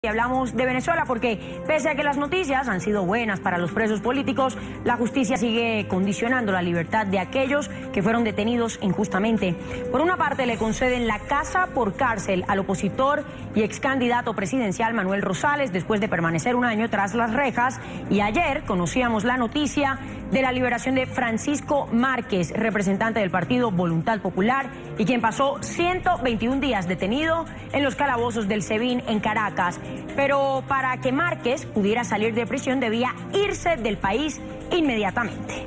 Y hablamos de Venezuela porque, pese a que las noticias han sido buenas para los presos políticos, la justicia sigue condicionando la libertad de aquellos que fueron detenidos injustamente. Por una parte, le conceden la casa por cárcel al opositor y ex candidato presidencial Manuel Rosales después de permanecer un año tras las rejas. Y ayer conocíamos la noticia de la liberación de Francisco Márquez, representante del partido Voluntad Popular y quien pasó 121 días detenido en los calabozos del SEBIN en Caracas. Pero para que Márquez pudiera salir de prisión debía irse del país inmediatamente.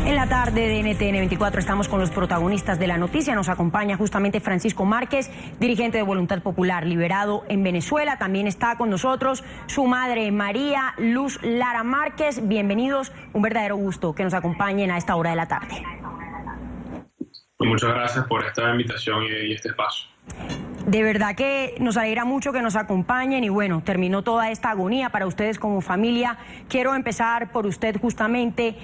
En la tarde de NTN 24 estamos con los protagonistas de la noticia. Nos acompaña justamente Francisco Márquez, dirigente de Voluntad Popular, liberado en Venezuela. También está con nosotros su madre, María Luz Lara Márquez. Bienvenidos, un verdadero gusto que nos acompañen a esta hora de la tarde. Muchas gracias por esta invitación y este espacio. De verdad que nos alegra mucho que nos acompañen y bueno, terminó toda esta agonía para ustedes como familia. Quiero empezar por usted justamente,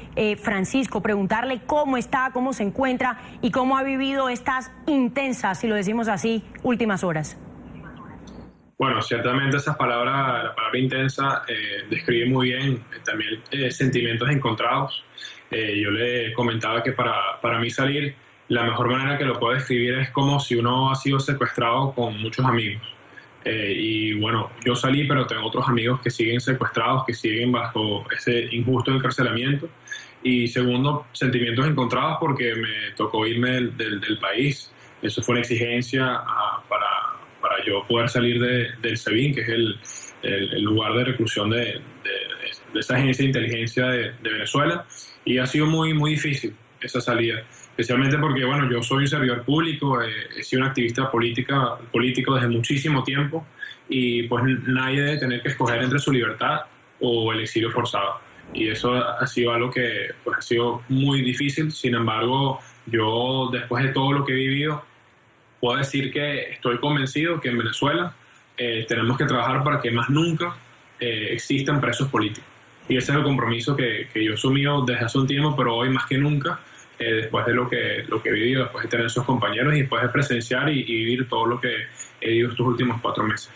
Francisco, preguntarle cómo está, cómo se encuentra y cómo ha vivido estas intensas, si lo decimos así, últimas horas. Bueno, ciertamente la palabra intensa describe muy bien también sentimientos encontrados. Yo le comentaba que para mí salir, la mejor manera que lo puedo describir es como si uno ha sido secuestrado con muchos amigos. Y bueno, yo salí, pero tengo otros amigos que siguen secuestrados, que siguen bajo ese injusto encarcelamiento. Y segundo, sentimientos encontrados porque me tocó irme del país. Eso fue una exigencia para yo poder salir del SEBIN, que es el lugar de reclusión de esa agencia de inteligencia de Venezuela. Y ha sido muy, muy difícil esa salida. Especialmente porque, bueno, yo soy un servidor público, he sido un activista político desde muchísimo tiempo y pues nadie debe tener que escoger entre su libertad o el exilio forzado. Y eso ha sido algo que pues, ha sido muy difícil. Sin embargo, yo después de todo lo que he vivido, puedo decir que estoy convencido que en Venezuela tenemos que trabajar para que más nunca existan presos políticos. Y ese es el compromiso que yo he asumido desde hace un tiempo, pero hoy más que nunca, después de lo que he vivido, después de tener esos compañeros y después de presenciar y vivir todo lo que he vivido estos últimos 4 meses.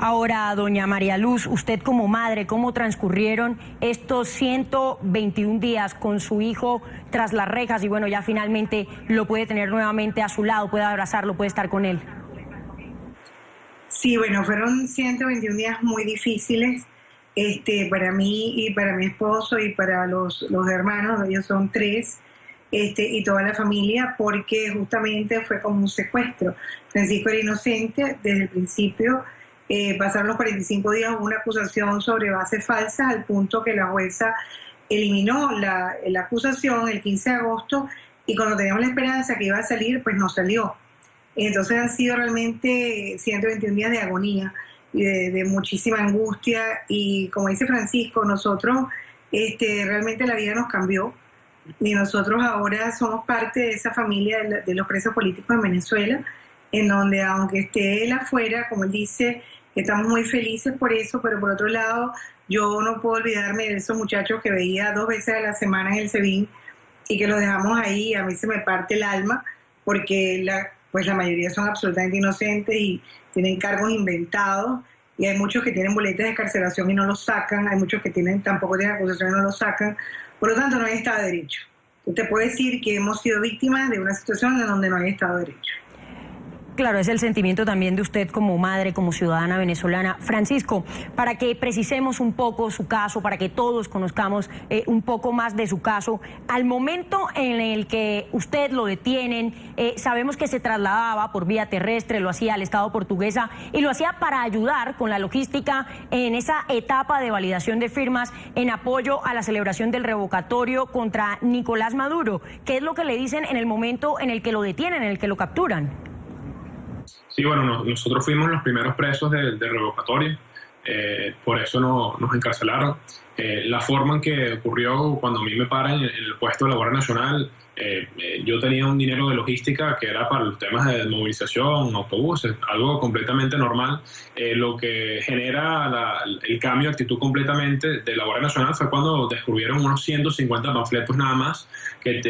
Ahora, doña María Luz, usted como madre, ¿cómo transcurrieron estos 121 días con su hijo tras las rejas? Y bueno, ya finalmente lo puede tener nuevamente a su lado, puede abrazarlo, puede estar con él. Sí, bueno, fueron 121 días muy difíciles para mí y para mi esposo y para los hermanos, ellos son 3. Y toda la familia, porque justamente fue como un secuestro. Francisco era inocente desde el principio, pasaron los 45 días, hubo una acusación sobre bases falsas al punto que la jueza eliminó la acusación el 15 de agosto y cuando teníamos la esperanza que iba a salir, pues no salió. Entonces han sido realmente 121 días de agonía y de muchísima angustia y como dice Francisco, nosotros realmente la vida nos cambió. Y nosotros ahora somos parte de esa familia de los presos políticos en Venezuela, en donde aunque esté él afuera, como él dice, estamos muy felices por eso, pero por otro lado, yo no puedo olvidarme de esos muchachos que veía 2 veces a la semana en el SEBIN y que los dejamos ahí, a mí se me parte el alma, porque la mayoría son absolutamente inocentes y tienen cargos inventados, y hay muchos que tienen boletas de excarcelación y no los sacan, hay muchos que tampoco tienen acusación y no los sacan. Por lo tanto, no hay Estado de Derecho. Yo te puedo decir que hemos sido víctimas de una situación en donde no hay Estado de Derecho. Claro, es el sentimiento también de usted como madre, como ciudadana venezolana. Francisco, para que precisemos un poco su caso, para que todos conozcamos un poco más de su caso, al momento en el que usted lo detienen, sabemos que se trasladaba por vía terrestre, lo hacía al Estado portuguesa y lo hacía para ayudar con la logística en esa etapa de validación de firmas en apoyo a la celebración del revocatorio contra Nicolás Maduro. ¿Qué es lo que le dicen en el momento en el que lo detienen, en el que lo capturan? Sí, bueno, nosotros fuimos los primeros presos del revocatorio, por eso nos encarcelaron. La forma en que ocurrió cuando a mí me paran en el puesto de la Guardia Nacional, yo tenía un dinero de logística que era para los temas de movilización, autobuses, algo completamente normal. Lo que genera el cambio de actitud completamente de la Guardia Nacional fue cuando descubrieron unos 150 panfletos nada más, que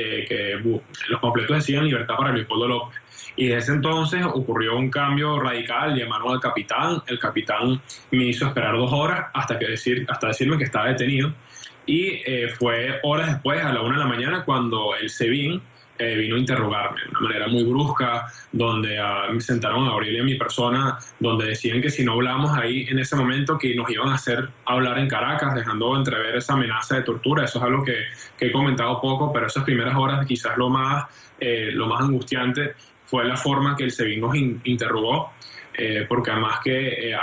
los panfletos decían libertad para Leopoldo López. Y desde ese entonces ocurrió un cambio radical, llamaron al capitán, el capitán me hizo esperar 2 horas hasta decirme que estaba detenido, y fue horas después, a la 1 de la mañana, cuando el SEBIN vino a interrogarme de una manera muy brusca, donde me sentaron a Gabriel y a mi persona, donde decían que si no hablábamos ahí en ese momento, que nos iban a hacer hablar en Caracas, dejando entrever esa amenaza de tortura. Eso es algo que he comentado poco, pero esas primeras horas quizás lo más angustiante fue la forma que el SEBIN nos interrogó, porque además que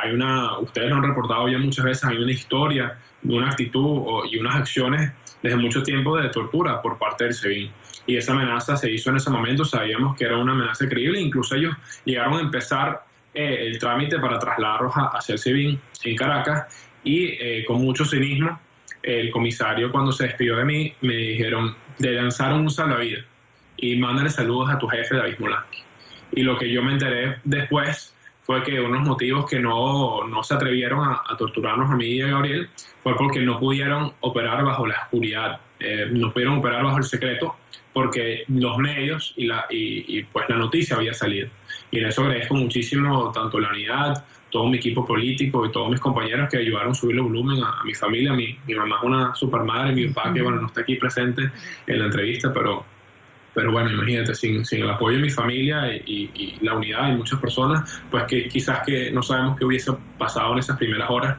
ustedes lo han reportado ya muchas veces, hay una historia, una actitud y unas acciones desde mucho tiempo de tortura por parte del SEBIN. Y esa amenaza se hizo en ese momento, sabíamos que era una amenaza creíble, incluso ellos llegaron a empezar el trámite para trasladarlos hacia el SEBIN en Caracas, y con mucho cinismo el comisario, cuando se despidió de mí, me dijeron: le lanzaron un salvavidas y mándale saludos a tu jefe, David Molansky. Y lo que yo me enteré después fue que unos motivos que no se atrevieron a torturarnos a mí y a Gabriel fue porque no pudieron operar bajo la oscuridad, no pudieron operar bajo el secreto, porque los medios y pues la noticia había salido. Y en eso agradezco muchísimo tanto la unidad, todo mi equipo político y todos mis compañeros que ayudaron a subir el volumen, a mi familia. Mi mamá es una super madre, mi papá que no está aquí presente en la entrevista, pero bueno, imagínate, sin el apoyo de mi familia y la unidad de muchas personas, pues que quizás que no sabemos qué hubiese pasado en esas primeras horas.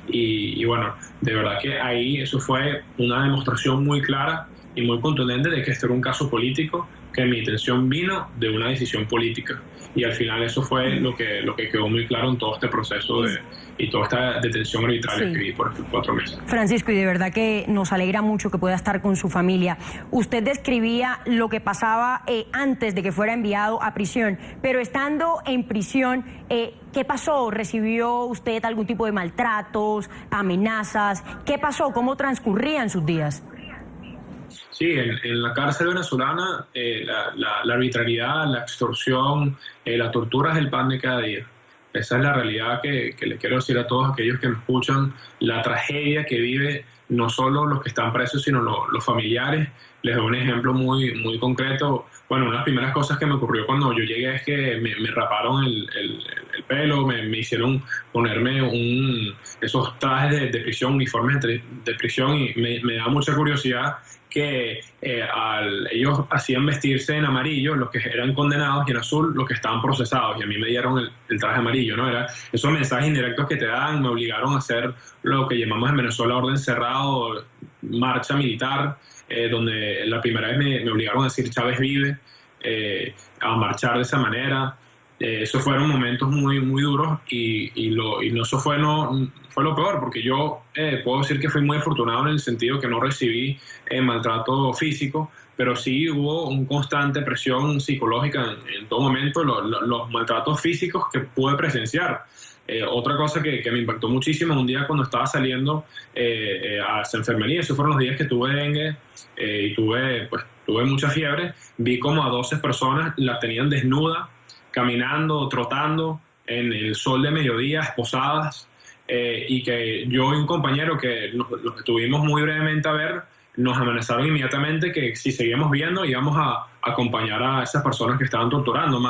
Y bueno, de verdad que ahí eso fue una demostración muy clara y muy contundente de que este era un caso político, que mi intención vino de una decisión política. Y al final eso fue lo que quedó muy claro en todo este proceso y toda esta detención arbitraria que vi por estos 4 meses. Francisco, y de verdad que nos alegra mucho que pueda estar con su familia. Usted describía lo que pasaba antes de que fuera enviado a prisión, pero estando en prisión, ¿qué pasó? ¿Recibió usted algún tipo de maltratos, amenazas? ¿Qué pasó? ¿Cómo transcurrían sus días? Sí, en la cárcel venezolana la arbitrariedad, la extorsión, la tortura es el pan de cada día. Esa es la realidad que les quiero decir a todos aquellos que me escuchan, la tragedia que vive no solo los que están presos, sino los familiares. Les doy un ejemplo muy, muy concreto. Bueno, una de las primeras cosas que me ocurrió cuando yo llegué es que me raparon el pelo, me hicieron ponerme esos trajes de prisión, uniformes de prisión, y me da mucha curiosidad que ellos hacían vestirse en amarillo los que eran condenados y en azul los que estaban procesados, y a mí me dieron el traje amarillo, ¿no? Era esos mensajes indirectos que te dan, me obligaron a hacer lo que llamamos en Venezuela orden cerrado, marcha militar, donde la primera vez me obligaron a decir Chávez vive, a marchar de esa manera. Esos fueron momentos muy, muy duros y eso fue lo peor, porque yo puedo decir que fui muy afortunado en el sentido que no recibí maltrato físico, pero sí hubo una constante presión psicológica en todo momento, los maltratos físicos que pude presenciar. Otra cosa que me impactó muchísimo, un día cuando estaba saliendo a esa enfermería, esos fueron los días que tuve dengue y tuve mucha fiebre, vi como a 12 personas las tenían desnudas, caminando, trotando en el sol de mediodía, esposadas, y que yo y un compañero que los estuvimos muy brevemente a ver, nos amenazaron inmediatamente que si seguíamos viendo íbamos a acompañar a esas personas que estaban torturando.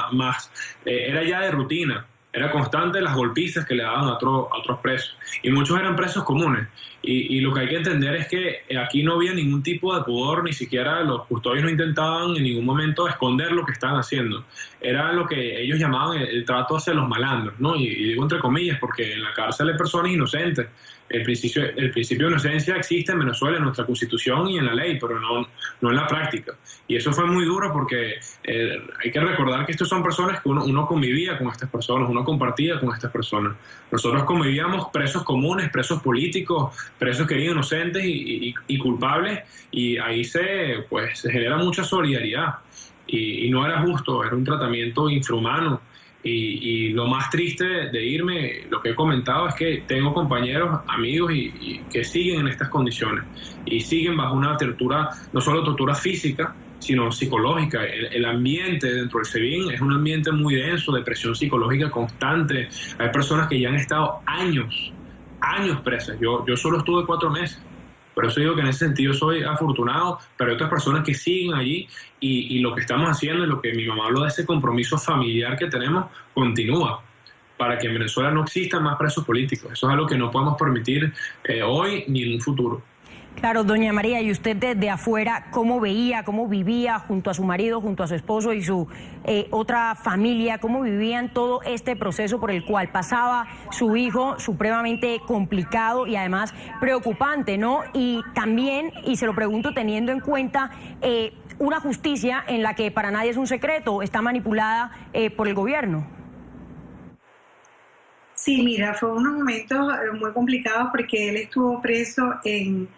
Era ya de rutina, era constante las golpizas que le daban a otros presos, y muchos eran presos comunes, y lo que hay que entender es que aquí no había ningún tipo de pudor, ni siquiera los custodios no intentaban en ningún momento esconder lo que estaban haciendo. Era lo que ellos llamaban el trato hacia los malandros, ¿no? Y digo entre comillas porque en la cárcel hay personas inocentes. El principio de inocencia existe en Venezuela, en nuestra Constitución y en la ley, pero no en la práctica. Y eso fue muy duro porque hay que recordar que estos son personas que uno convivía con estas personas, uno compartía con estas personas. Nosotros convivíamos presos comunes, presos políticos, presos que eran inocentes y culpables, y ahí se genera mucha solidaridad. Y no era justo, era un tratamiento infrahumano. Y lo más triste de irme, lo que he comentado, es que tengo compañeros, amigos y que siguen en estas condiciones y siguen bajo una tortura, no solo tortura física, sino psicológica. El ambiente dentro del SEBIN es un ambiente muy denso, de presión psicológica constante. Hay personas que ya han estado años presas. Yo solo estuve 4 meses. Por eso digo que en ese sentido soy afortunado, pero hay otras personas que siguen allí y lo que estamos haciendo, y lo que mi mamá habló de ese compromiso familiar que tenemos, continúa para que en Venezuela no existan más presos políticos. Eso es algo que no podemos permitir hoy ni en un futuro. Claro, doña María, y usted desde afuera, ¿cómo veía, cómo vivía junto a su marido, junto a su esposo y su otra familia, cómo vivían todo este proceso por el cual pasaba su hijo, supremamente complicado y además preocupante, ¿no? Y también, y se lo pregunto teniendo en cuenta, una justicia en la que para nadie es un secreto, está manipulada por el gobierno. Sí, mira, fue unos momentos muy complicados porque él estuvo preso en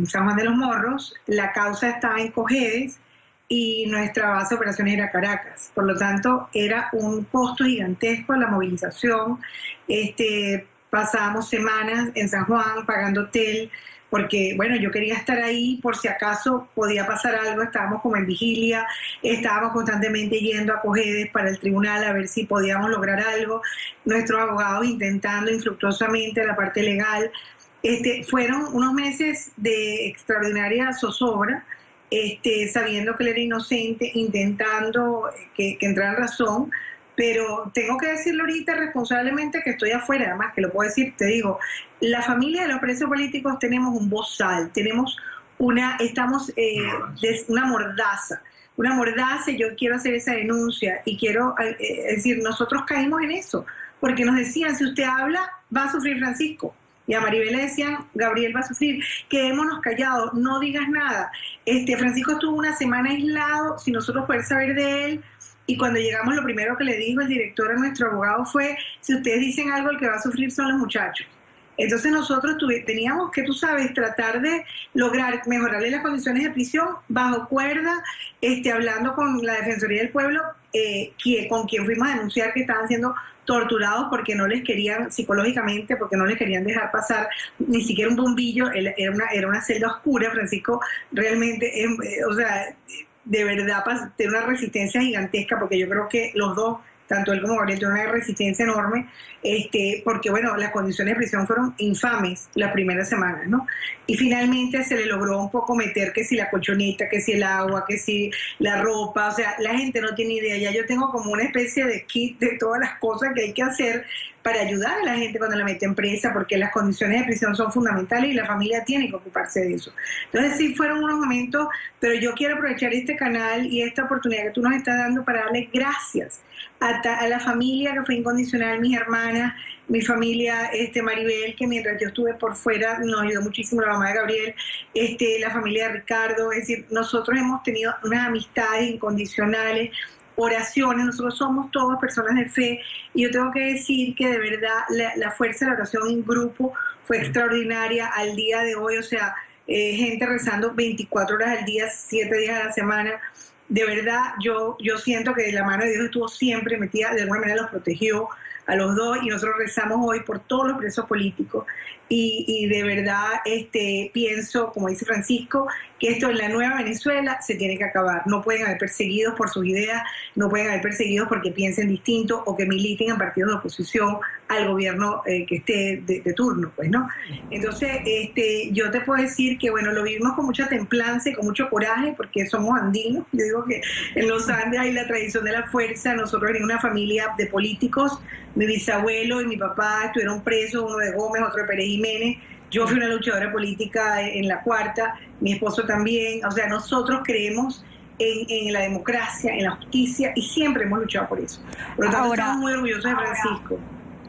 San Juan de los Morros, la causa estaba en Cojedes y nuestra base de operaciones era Caracas. Por lo tanto, era un costo gigantesco la movilización. Pasábamos semanas en San Juan pagando hotel, porque, bueno, yo quería estar ahí por si acaso podía pasar algo. Estábamos como en vigilia, estábamos constantemente yendo a Cojedes para el tribunal a ver si podíamos lograr algo. Nuestros abogados intentando infructuosamente la parte legal. Fueron unos meses de extraordinaria zozobra, sabiendo que él era inocente, intentando que entrara en razón, pero tengo que decirlo ahorita responsablemente que estoy afuera, además que lo puedo decir, te digo, la familia de los presos políticos tenemos un bozal, tenemos una mordaza, y yo quiero hacer esa denuncia y quiero decir, nosotros caímos en eso, porque nos decían, si usted habla, va a sufrir Francisco. Y a Maribel le decían, Gabriel va a sufrir, quedémonos callados, no digas nada. Francisco estuvo una semana aislado, sin nosotros poder saber de él, y cuando llegamos lo primero que le dijo el director a nuestro abogado fue, si ustedes dicen algo, el que va a sufrir son los muchachos. Entonces nosotros teníamos que, tú sabes, tratar de lograr mejorarle las condiciones de prisión bajo cuerda, hablando con la Defensoría del Pueblo, con quien fuimos a denunciar que estaban siendo torturados porque no les querían psicológicamente, porque no les querían dejar pasar ni siquiera un bombillo. Era una celda oscura. Francisco realmente, de verdad tiene una resistencia gigantesca, porque yo creo que los dos, tanto él como Gabriel, tienen una resistencia enorme, porque bueno, las condiciones de prisión fueron infames las primeras semanas, ¿no? Y finalmente se le logró un poco meter que si la colchoneta, que si el agua, que si la ropa, o sea, la gente no tiene idea. Ya yo tengo como una especie de kit de todas las cosas que hay que hacer para ayudar a la gente cuando la meten presa, porque las condiciones de prisión son fundamentales y la familia tiene que ocuparse de eso. Entonces sí fueron unos momentos, pero yo quiero aprovechar este canal y esta oportunidad que tú nos estás dando para darle gracias a la familia que fue incondicional, mis hermanas, mi familia, Maribel, que mientras yo estuve por fuera nos ayudó muchísimo, la mamá de Gabriel, la familia de Ricardo. Es decir, nosotros hemos tenido unas amistades incondicionales, oraciones, nosotros somos todas personas de fe, y yo tengo que decir que de verdad la fuerza de la oración en grupo fue extraordinaria al día de hoy. O sea, gente rezando 24 horas al día, 7 días a la semana. De verdad, yo siento que la mano de Dios estuvo siempre metida, de alguna manera los protegió a los dos, y nosotros rezamos hoy por todos los presos políticos, y de verdad pienso, como dice Francisco, que esto en la nueva Venezuela se tiene que acabar. No pueden haber perseguidos por sus ideas, no pueden haber perseguidos porque piensen distinto o que militen en partidos de oposición al gobierno que esté de turno, pues, ¿no? Entonces, yo te puedo decir que, bueno, lo vivimos con mucha templanza y con mucho coraje, porque somos andinos. Yo digo que en los Andes hay la tradición de la fuerza. Nosotros venimos de una familia de políticos. Mi bisabuelo y mi papá estuvieron presos, uno de Gómez, otro de Pérez Jiménez. Yo fui una luchadora política en la Cuarta, mi esposo también. O sea, nosotros creemos en la democracia, en la justicia, y siempre hemos luchado por eso. Por lo tanto, estamos muy orgullosos de Francisco.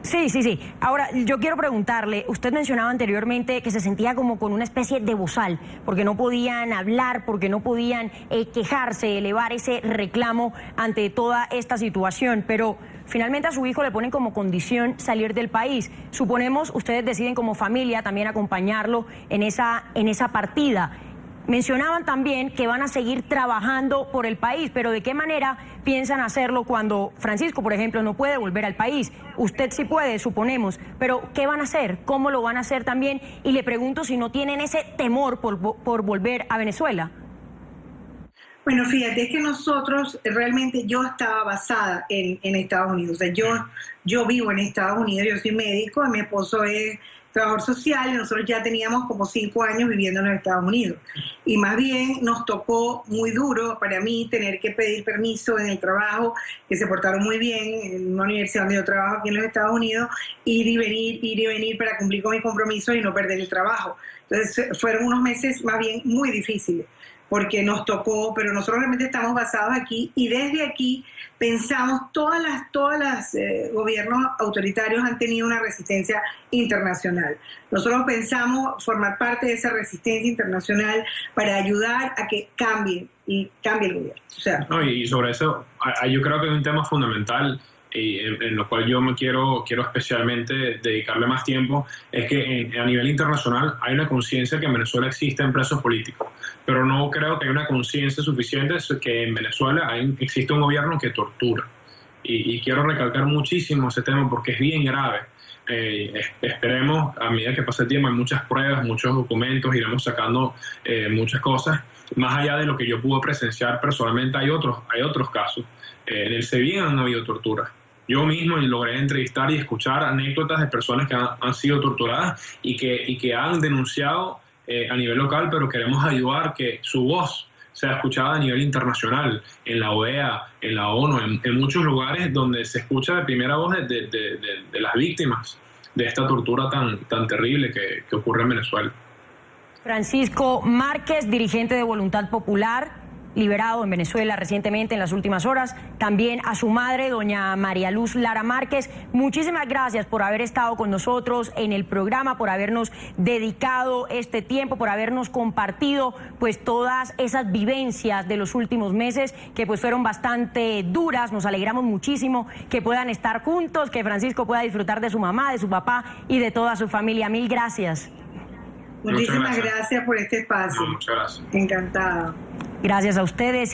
Sí. Ahora, yo quiero preguntarle, usted mencionaba anteriormente que se sentía como con una especie de bozal, porque no podían hablar, porque no podían quejarse, elevar ese reclamo ante toda esta situación, pero finalmente a su hijo le ponen como condición salir del país. Suponemos, ustedes deciden como familia también acompañarlo en esa partida. Mencionaban también que van a seguir trabajando por el país, pero ¿de qué manera piensan hacerlo cuando Francisco, por ejemplo, no puede volver al país? Usted sí puede, suponemos, pero ¿qué van a hacer? ¿Cómo lo van a hacer también? Y le pregunto si no tienen ese temor por volver a Venezuela. Bueno, fíjate, es que nosotros, realmente yo estaba basada en Estados Unidos. O sea, yo vivo en Estados Unidos, yo soy médico, mi esposo es trabajador social, y nosotros ya teníamos como 5 años viviendo en los Estados Unidos. Y más bien nos tocó muy duro para mí tener que pedir permiso en el trabajo, que se portaron muy bien en una universidad donde yo trabajo aquí en los Estados Unidos, ir y venir para cumplir con mis compromisos y no perder el trabajo. Entonces fueron unos meses más bien muy difíciles, porque nos tocó, pero nosotros realmente estamos basados aquí y desde aquí pensamos, todas las gobiernos autoritarios han tenido una resistencia internacional. Nosotros pensamos formar parte de esa resistencia internacional para ayudar a que cambie el gobierno. O sea, no, y sobre eso, yo creo que es un tema fundamental y en lo cual yo me quiero especialmente dedicarle más tiempo, es que a nivel internacional hay una conciencia que en Venezuela existen presos políticos, pero no creo que haya una conciencia suficiente que en Venezuela existe un gobierno que tortura. Y quiero recalcar muchísimo ese tema porque es bien grave. Esperemos, a medida que pase el tiempo, hay muchas pruebas, muchos documentos, iremos sacando muchas cosas. Más allá de lo que yo pude presenciar personalmente, hay otros casos. En el SEBIN han habido torturas. Yo mismo logré entrevistar y escuchar anécdotas de personas que han sido torturadas y que han denunciado a nivel local, pero queremos ayudar que su voz sea escuchada a nivel internacional, en la OEA, en la ONU, en muchos lugares donde se escucha de primera voz de las víctimas de esta tortura tan terrible que ocurre en Venezuela. Francisco Márquez, dirigente de Voluntad Popular, liberado en Venezuela recientemente en las últimas horas. También a su madre, doña María Luz Lara Márquez. Muchísimas gracias por haber estado con nosotros en el programa, por habernos dedicado este tiempo, por habernos compartido pues todas esas vivencias de los últimos meses que pues fueron bastante duras. Nos alegramos muchísimo que puedan estar juntos, que Francisco pueda disfrutar de su mamá, de su papá y de toda su familia. Mil gracias. Muchísimas gracias por este espacio. No, muchas gracias. Encantada. Gracias a ustedes.